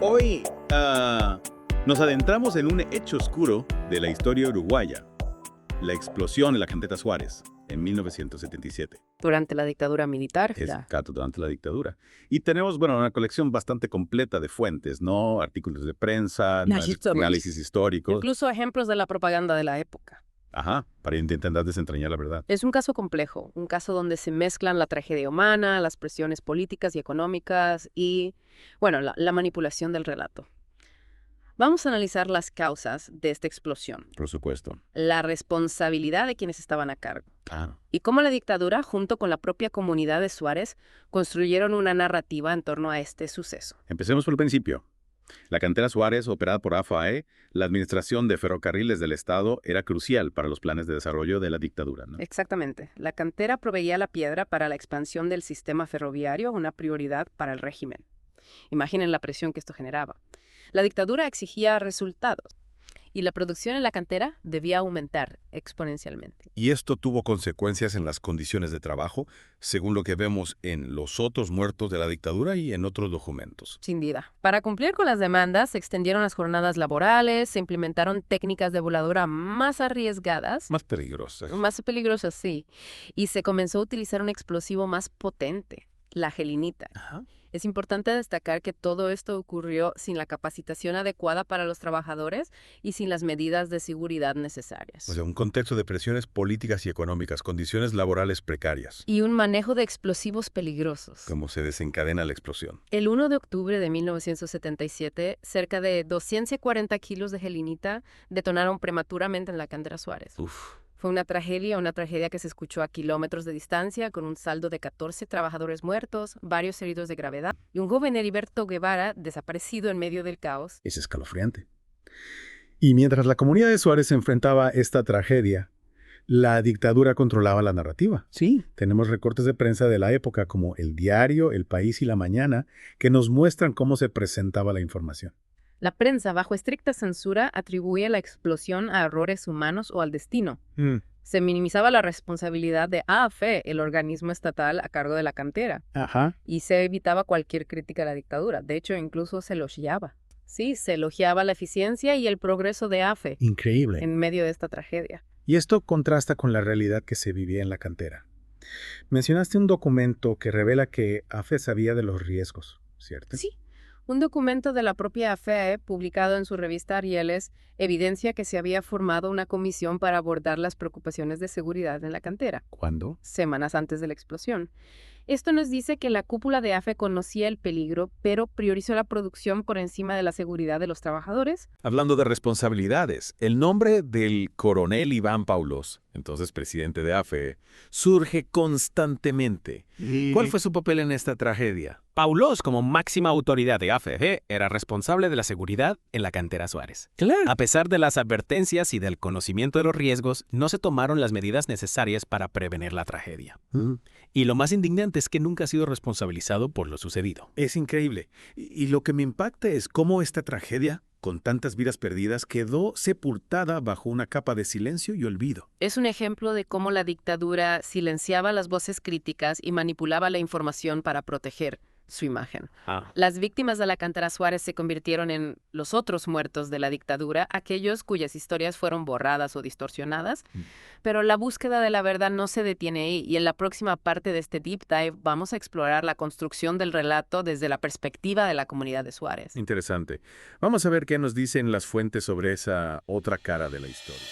Hoy nos adentramos en un hecho oscuro de la historia uruguaya, la explosión en la Cantera Suárez en 1977. Durante la dictadura militar. Exacto, durante la dictadura. Y tenemos, bueno, una colección bastante completa de fuentes, ¿no? Artículos de prensa, análisis históricos. Incluso ejemplos de la propaganda de la época. Ajá, para intentar desentrañar la verdad. Es un caso complejo, un caso donde se mezclan la tragedia humana, las presiones políticas y económicas y, bueno, la manipulación del relato. Vamos a analizar las causas de esta explosión. Por supuesto. La responsabilidad de quienes estaban a cargo. Claro. Y cómo la dictadura, junto con la propia comunidad de Suárez, construyeron una narrativa en torno a este suceso. Empecemos por el principio. La Cantera Suárez, operada por AFAE, la Administración de Ferrocarriles del Estado, era crucial para los planes de desarrollo de la dictadura, ¿no? Exactamente. La cantera proveía la piedra para la expansión del sistema ferroviario, una prioridad para el régimen. Imaginen la presión que esto generaba. La dictadura exigía resultados y la producción en la cantera debía aumentar exponencialmente. Y esto tuvo consecuencias en las condiciones de trabajo, según lo que vemos en los otros muertos de la dictadura y en otros documentos. Sin duda. Para cumplir con las demandas, se extendieron las jornadas laborales, se implementaron técnicas de voladura más arriesgadas. Más peligrosas. Más peligrosas, sí. Y se comenzó a utilizar un explosivo más potente, la gelinita. Ajá. Es importante destacar que todo esto ocurrió sin la capacitación adecuada para los trabajadores y sin las medidas de seguridad necesarias. O sea, un contexto de presiones políticas y económicas, condiciones laborales precarias. Y un manejo de explosivos peligrosos. Cómo se desencadena la explosión. El 1 de octubre de 1977, cerca de 240 kilos de gelinita detonaron prematuramente en la Cantera Suárez. Uf. Fue una tragedia que se escuchó a kilómetros de distancia, con un saldo de 14 trabajadores muertos, varios heridos de gravedad y un joven Heriberto Guevara desaparecido en medio del caos. Es escalofriante. Y mientras la comunidad de Suárez se enfrentaba a esta tragedia, la dictadura controlaba la narrativa. Sí. Tenemos recortes de prensa de la época como El Diario, El País y La Mañana que nos muestran cómo se presentaba la información. La prensa, bajo estricta censura, atribuía la explosión a errores humanos o al destino. Se minimizaba la responsabilidad de AFE, el organismo estatal a cargo de la cantera. Ajá. Y se evitaba cualquier crítica a la dictadura. De hecho, incluso se elogiaba. Sí, se elogiaba la eficiencia y el progreso de AFE Increíble. en medio de esta tragedia. Y esto contrasta con la realidad que se vivía en la cantera. Mencionaste un documento que revela que AFE sabía de los riesgos, ¿cierto? Sí. Un documento de la propia AFE, publicado en su revista Arieles, evidencia que se había formado una comisión para abordar las preocupaciones de seguridad en la cantera. ¿Cuándo? Semanas antes de la explosión. Esto nos dice que la cúpula de AFE conocía el peligro, pero priorizó la producción por encima de la seguridad de los trabajadores. Hablando de responsabilidades, el nombre del coronel Iván Paulos, entonces presidente de AFE, surge constantemente. ¿Cuál fue su papel en esta tragedia? Paulos, como máxima autoridad de AFE, era responsable de la seguridad en la Cantera Suárez. Claro. A pesar de las advertencias y del conocimiento de los riesgos, no se tomaron las medidas necesarias para prevenir la tragedia. Y lo más indignante es que nunca ha sido responsabilizado por lo sucedido. Es increíble. Y lo que me impacta es cómo esta tragedia, con tantas vidas perdidas, quedó sepultada bajo una capa de silencio y olvido. Es un ejemplo de cómo la dictadura silenciaba las voces críticas y manipulaba la información para proteger su imagen. Las víctimas de la Cantera Suárez se convirtieron en los otros muertos de la dictadura, aquellos cuyas historias fueron borradas o distorsionadas, pero la búsqueda de la verdad no se detiene ahí, y en la próxima parte de este Deep Dive vamos a explorar la construcción del relato desde la perspectiva de la comunidad de Suárez. Interesante. Vamos a ver qué nos dicen las fuentes sobre esa otra cara de la historia.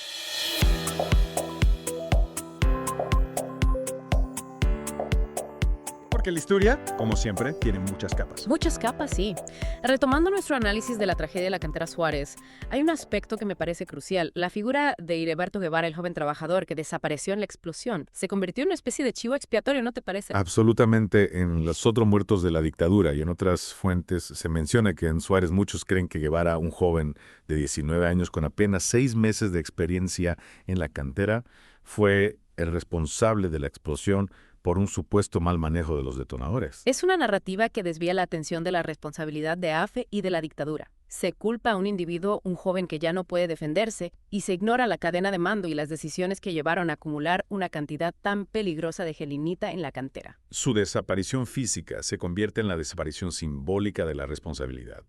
Porque la historia, como siempre, tiene muchas capas. Muchas capas, sí. Retomando nuestro análisis de la tragedia de la Cantera Suárez, hay un aspecto que me parece crucial. La figura de Heriberto Guevara, el joven trabajador que desapareció en la explosión, se convirtió en una especie de chivo expiatorio, ¿no te parece? Absolutamente. En los otros muertos de la dictadura y en otras fuentes se menciona que en Suárez muchos creen que Guevara, un joven de 19 años con apenas 6 meses de experiencia en la cantera, fue el responsable de la explosión por un supuesto mal manejo de los detonadores. Es una narrativa que desvía la atención de la responsabilidad de AFE y de la dictadura. Se culpa a un individuo, un joven que ya no puede defenderse, y se ignora la cadena de mando y las decisiones que llevaron a acumular una cantidad tan peligrosa de gelinita en la cantera. Su desaparición física se convierte en la desaparición simbólica de la responsabilidad.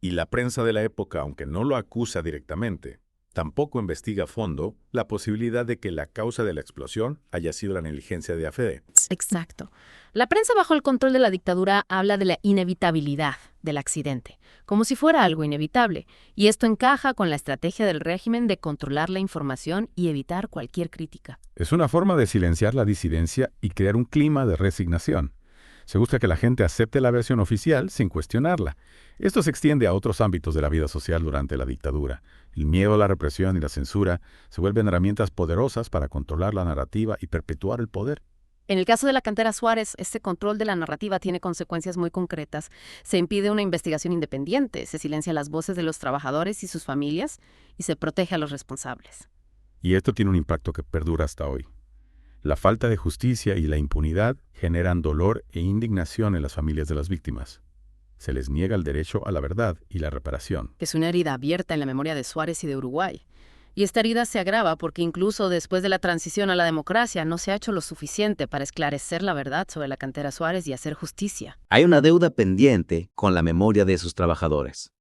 Y la prensa de la época, aunque no lo acusa directamente, tampoco investiga a fondo la posibilidad de que la causa de la explosión haya sido la negligencia de AFD. Exacto. La prensa bajo el control de la dictadura habla de la inevitabilidad del accidente, como si fuera algo inevitable, y esto encaja con la estrategia del régimen de controlar la información y evitar cualquier crítica. Es una forma de silenciar la disidencia y crear un clima de resignación. Se busca que la gente acepte la versión oficial sin cuestionarla. Esto se extiende a otros ámbitos de la vida social durante la dictadura. El miedo a la represión y la censura se vuelven herramientas poderosas para controlar la narrativa y perpetuar el poder. En el caso de la cantera Suárez, este control de la narrativa tiene consecuencias muy concretas. Se impide una investigación independiente, se silencian las voces de los trabajadores y sus familias y se protege a los responsables. Y esto tiene un impacto que perdura hasta hoy. La falta de justicia y la impunidad generan dolor e indignación en las familias de las víctimas. Se les niega el derecho a la verdad y la reparación. Es una herida abierta en la memoria de Suárez y de Uruguay. Y esta herida se agrava porque incluso después de la transición a la democracia no se ha hecho lo suficiente para esclarecer la verdad sobre la cantera Suárez y hacer justicia. Hay una deuda pendiente con la memoria de sus trabajadores.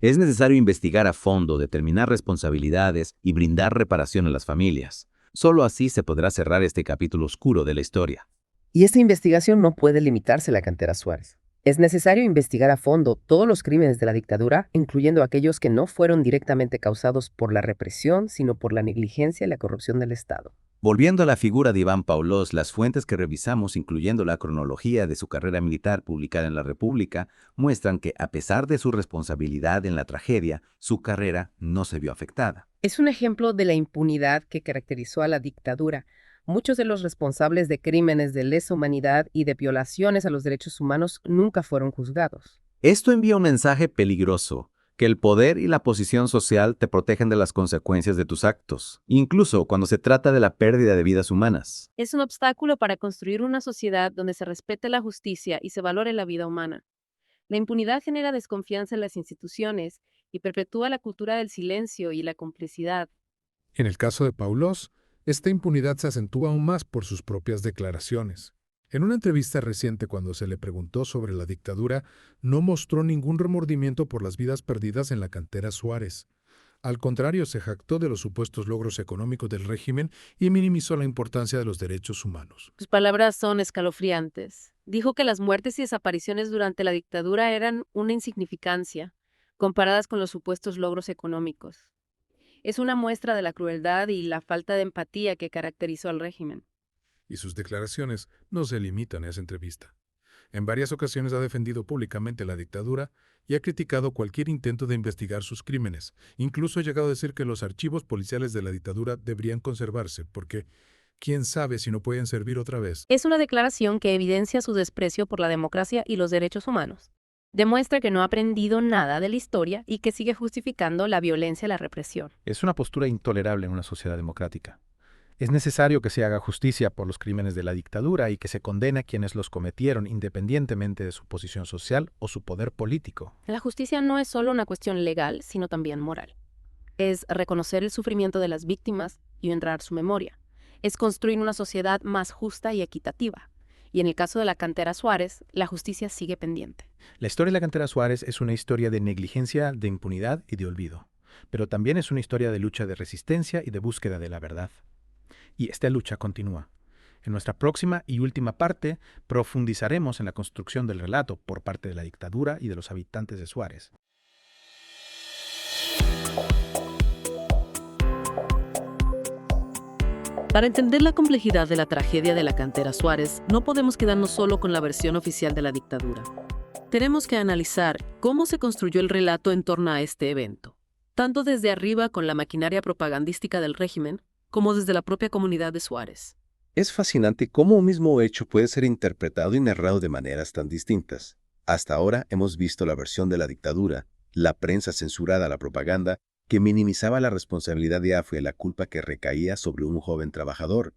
Es necesario investigar a fondo, determinar responsabilidades y brindar reparación a las familias. Solo así se podrá cerrar este capítulo oscuro de la historia. Y esta investigación no puede limitarse a la cantera Suárez. Es necesario investigar a fondo todos los crímenes de la dictadura, incluyendo aquellos que no fueron directamente causados por la represión, sino por la negligencia y la corrupción del Estado. Volviendo a la figura de Iván Paulós, las fuentes que revisamos, incluyendo la cronología de su carrera militar publicada en La República, muestran que, a pesar de su responsabilidad en la tragedia, su carrera no se vio afectada. Es un ejemplo de la impunidad que caracterizó a la dictadura. Muchos de los responsables de crímenes de lesa humanidad y de violaciones a los derechos humanos nunca fueron juzgados. Esto envía un mensaje peligroso, que el poder y la posición social te protegen de las consecuencias de tus actos, incluso cuando se trata de la pérdida de vidas humanas. Es un obstáculo para construir una sociedad donde se respete la justicia y se valore la vida humana. La impunidad genera desconfianza en las instituciones y perpetúa la cultura del silencio y la complicidad. En el caso de Paulós, esta impunidad se acentúa aún más por sus propias declaraciones. En una entrevista reciente, cuando se le preguntó sobre la dictadura, no mostró ningún remordimiento por las vidas perdidas en la cantera Suárez. Al contrario, se jactó de los supuestos logros económicos del régimen y minimizó la importancia de los derechos humanos. Sus palabras son escalofriantes. Dijo que las muertes y desapariciones durante la dictadura eran una insignificancia, comparadas con los supuestos logros económicos. Es una muestra de la crueldad y la falta de empatía que caracterizó al régimen. Y sus declaraciones no se limitan a esa entrevista. En varias ocasiones ha defendido públicamente la dictadura y ha criticado cualquier intento de investigar sus crímenes. Incluso ha llegado a decir que los archivos policiales de la dictadura deberían conservarse porque quién sabe si no pueden servir otra vez. Es una declaración que evidencia su desprecio por la democracia y los derechos humanos. Demuestra que no ha aprendido nada de la historia y que sigue justificando la violencia y la represión. Es una postura intolerable en una sociedad democrática. Es necesario que se haga justicia por los crímenes de la dictadura y que se condene a quienes los cometieron independientemente de su posición social o su poder político. La justicia no es solo una cuestión legal, sino también moral. Es reconocer el sufrimiento de las víctimas y honrar su memoria. Es construir una sociedad más justa y equitativa. Y en el caso de la cantera Suárez, la justicia sigue pendiente. La historia de la cantera Suárez es una historia de negligencia, de impunidad y de olvido. Pero también es una historia de lucha de resistencia y de búsqueda de la verdad. Y esta lucha continúa. En nuestra próxima y última parte, profundizaremos en la construcción del relato por parte de la dictadura y de los habitantes de Suárez. Para entender la complejidad de la tragedia de la cantera Suárez, no podemos quedarnos solo con la versión oficial de la dictadura. Tenemos que analizar cómo se construyó el relato en torno a este evento, tanto desde arriba con la maquinaria propagandística del régimen, como desde la propia comunidad de Suárez. Es fascinante cómo un mismo hecho puede ser interpretado y narrado de maneras tan distintas. Hasta ahora hemos visto la versión de la dictadura, la prensa censurada a la propaganda, que minimizaba la responsabilidad de AFE y la culpa que recaía sobre un joven trabajador.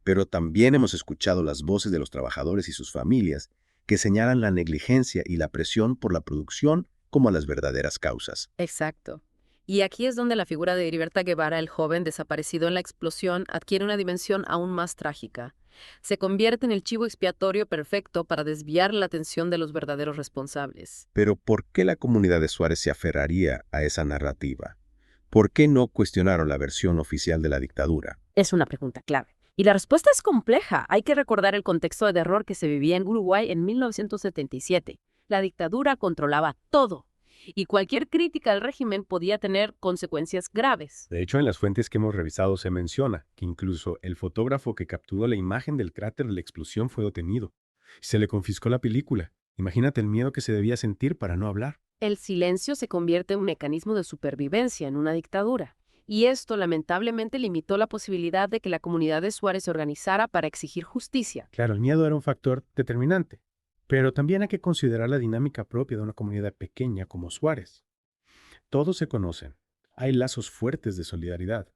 Pero también hemos escuchado las voces de los trabajadores y sus familias, que señalan la negligencia y la presión por la producción como las verdaderas causas. Exacto. Y aquí es donde la figura de Heriberta Guevara, el joven desaparecido en la explosión, adquiere una dimensión aún más trágica. Se convierte en el chivo expiatorio perfecto para desviar la atención de los verdaderos responsables. Pero ¿por qué la comunidad de Suárez se aferraría a esa narrativa? ¿Por qué no cuestionaron la versión oficial de la dictadura? Es una pregunta clave. Y la respuesta es compleja. Hay que recordar el contexto de terror que se vivía en Uruguay en 1977. La dictadura controlaba todo. Y cualquier crítica al régimen podía tener consecuencias graves. De hecho, en las fuentes que hemos revisado se menciona que incluso el fotógrafo que capturó la imagen del cráter de la explosión fue detenido. Se le confiscó la película. Imagínate el miedo que se debía sentir para no hablar. El silencio se convierte en un mecanismo de supervivencia en una dictadura. Y esto lamentablemente limitó la posibilidad de que la comunidad de Suárez se organizara para exigir justicia. Claro, el miedo era un factor determinante. Pero también hay que considerar la dinámica propia de una comunidad pequeña como Suárez. Todos se conocen, hay lazos fuertes de solidaridad,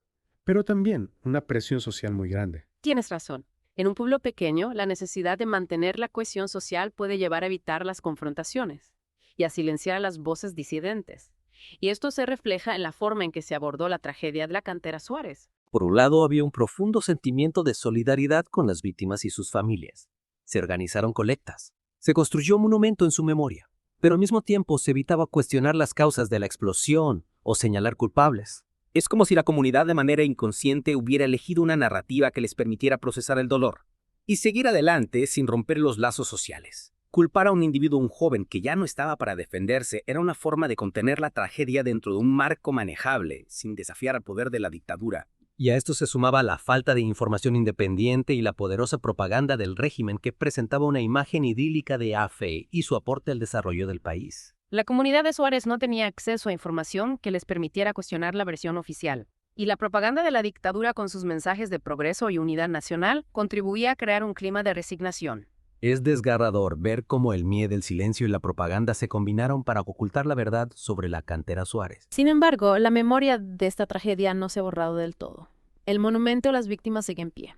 pero también una presión social muy grande. Tienes razón. En un pueblo pequeño, la necesidad de mantener la cohesión social puede llevar a evitar las confrontaciones y a silenciar a las voces disidentes. Y esto se refleja en la forma en que se abordó la tragedia de la cantera Suárez. Por un lado, había un profundo sentimiento de solidaridad con las víctimas y sus familias. Se organizaron colectas. Se construyó un monumento en su memoria, pero al mismo tiempo se evitaba cuestionar las causas de la explosión o señalar culpables. Es como si la comunidad de manera inconsciente hubiera elegido una narrativa que les permitiera procesar el dolor y seguir adelante sin romper los lazos sociales. Culpar a un individuo, un joven que ya no estaba para defenderse, era una forma de contener la tragedia dentro de un marco manejable, sin desafiar al poder de la dictadura. Y a esto se sumaba la falta de información independiente y la poderosa propaganda del régimen que presentaba una imagen idílica de AFE y su aporte al desarrollo del país. La comunidad de Suárez no tenía acceso a información que les permitiera cuestionar la versión oficial. Y la propaganda de la dictadura con sus mensajes de progreso y unidad nacional contribuía a crear un clima de resignación. Es desgarrador ver cómo el miedo, el silencio y la propaganda se combinaron para ocultar la verdad sobre la cantera Suárez. Sin embargo, la memoria de esta tragedia no se ha borrado del todo. El monumento a las víctimas sigue en pie.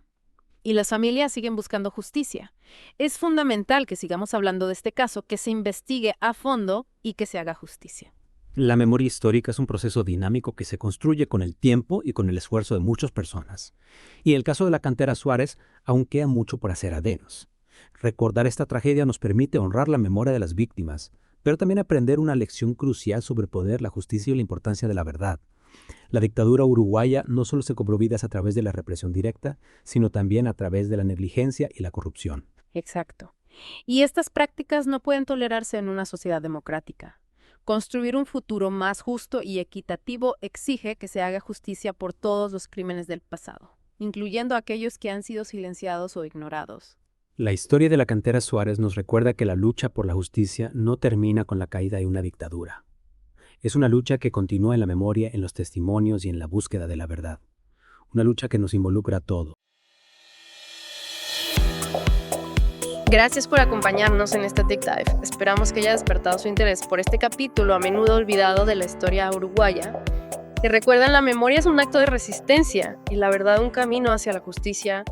Y las familias siguen buscando justicia. Es fundamental que sigamos hablando de este caso, que se investigue a fondo y que se haga justicia. La memoria histórica es un proceso dinámico que se construye con el tiempo y con el esfuerzo de muchas personas. Y en el caso de la cantera Suárez, aún queda mucho por hacer adentros. Recordar esta tragedia nos permite honrar la memoria de las víctimas, pero también aprender una lección crucial sobre el poder, la justicia y la importancia de la verdad. La dictadura uruguaya no solo se cobró vidas a través de la represión directa, sino también a través de la negligencia y la corrupción. Exacto. Y estas prácticas no pueden tolerarse en una sociedad democrática. Construir un futuro más justo y equitativo exige que se haga justicia por todos los crímenes del pasado, incluyendo aquellos que han sido silenciados o ignorados. La historia de la cantera Suárez nos recuerda que la lucha por la justicia no termina con la caída de una dictadura. Es una lucha que continúa en la memoria, en los testimonios y en la búsqueda de la verdad. Una lucha que nos involucra a todos. Gracias por acompañarnos en este Deep Dive. Esperamos que haya despertado su interés por este capítulo a menudo olvidado de la historia uruguaya. Y recuerden, la memoria es un acto de resistencia y la verdad un camino hacia la justicia